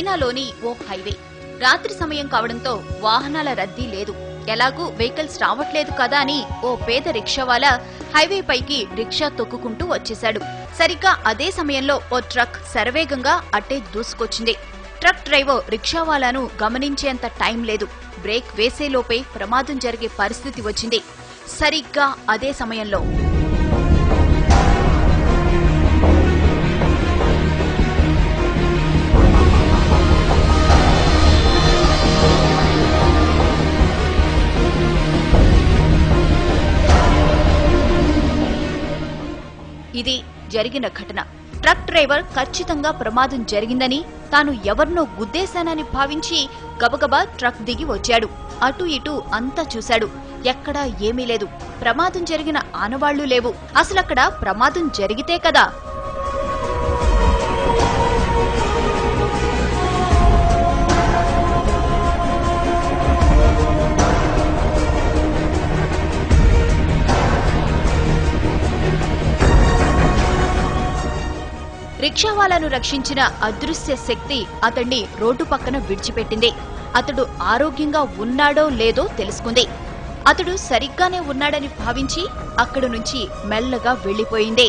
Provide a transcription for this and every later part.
చైనాలోని ఓ హైవే. రాత్రి సమయం కావడంతో వాహనాల రద్దీ లేదు. ఎలాగూ వెహికల్స్ రావట్లేదు కదా అని ఓ పేద రిక్షావాలా హైవే పైకి రిక్షా తొక్కుకుంటూ వచ్చేశాడు. సరిగ్గా అదే సమయంలో ఓ ట్రక్ శరవేగంగా అట్టే దూసుకొచ్చింది. ట్రక్ డ్రైవర్ రిక్షావాలాను గమనించేంత టైం లేదు. బ్రేక్ వేసేలోపే ప్రమాదం జరిగే పరిస్థితి వచ్చింది. సరిగ్గా అదే సమయంలో ఇది జరిగిన ఘటన. ట్రక్ డ్రైవర్ ఖచ్చితంగా ప్రమాదం జరిగిందని, తాను ఎవరినో గుద్దేశానని భావించి గబగబా ట్రక్ దిగి వచ్చాడు. అటు ఇటు అంతా చూశాడు. ఎక్కడా ఏమీ లేదు. ప్రమాదం జరిగిన ఆనవాళ్లు లేవు. అసలక్కడ ప్రమాదం జరిగితే కదా రిక్షావాలాను రక్షించిన అదృశ్య శక్తి అతన్ని రోడ్డు పక్కన విడిచిపెట్టింది. అతడు ఆరోగ్యంగా ఉన్నాడో లేదో తెలుసుకుంది. అతడు సరిగ్గానే ఉన్నాడని భావించి అక్కడి నుంచి మెల్లగా వెళ్లిపోయింది.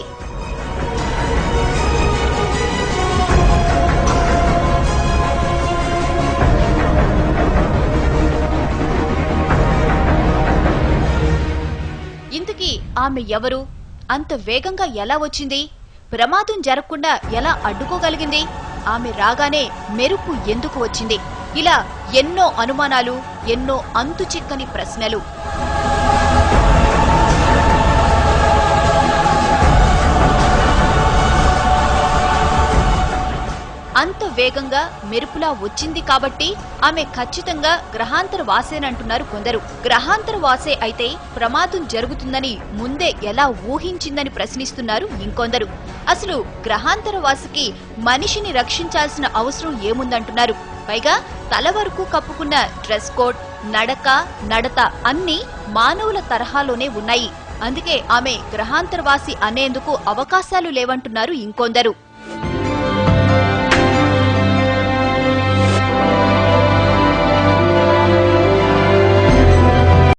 ఇంతకీ ఆమె ఎవరు? అంత వేగంగా ఎలా వచ్చింది? ప్రమాదం జరగకుండా ఎలా అడ్డుకోగలిగింది? ఆమె రాగానే మెరుపు ఎందుకు వచ్చింది? ఇలా ఎన్నో అనుమానాలు, ఎన్నో అంతుచిక్కని ప్రశ్నలు. అంత వేగంగా మెరుపులా వచ్చింది కాబట్టి ఆమె ఖచ్చితంగా గ్రహాంతర వాసేనంటున్నారు కొందరు. గ్రహాంతర వాసే అయితే ప్రమాదం జరుగుతుందని ముందే ఎలా ఊహించిందని ప్రశ్నిస్తున్నారు ఇంకొందరు. అసలు గ్రహాంతర వాసికి మనిషిని రక్షించాల్సిన అవసరం ఏముందంటున్నారు. పైగా తల వరకు కప్పుకున్న డ్రెస్ కోడ్, నడక, నడత అన్నీ మానవుల తరహాలోనే ఉన్నాయి. అందుకే ఆమె గ్రహాంతరవాసి అనేందుకు అవకాశాలు లేవంటున్నారు ఇంకొందరు.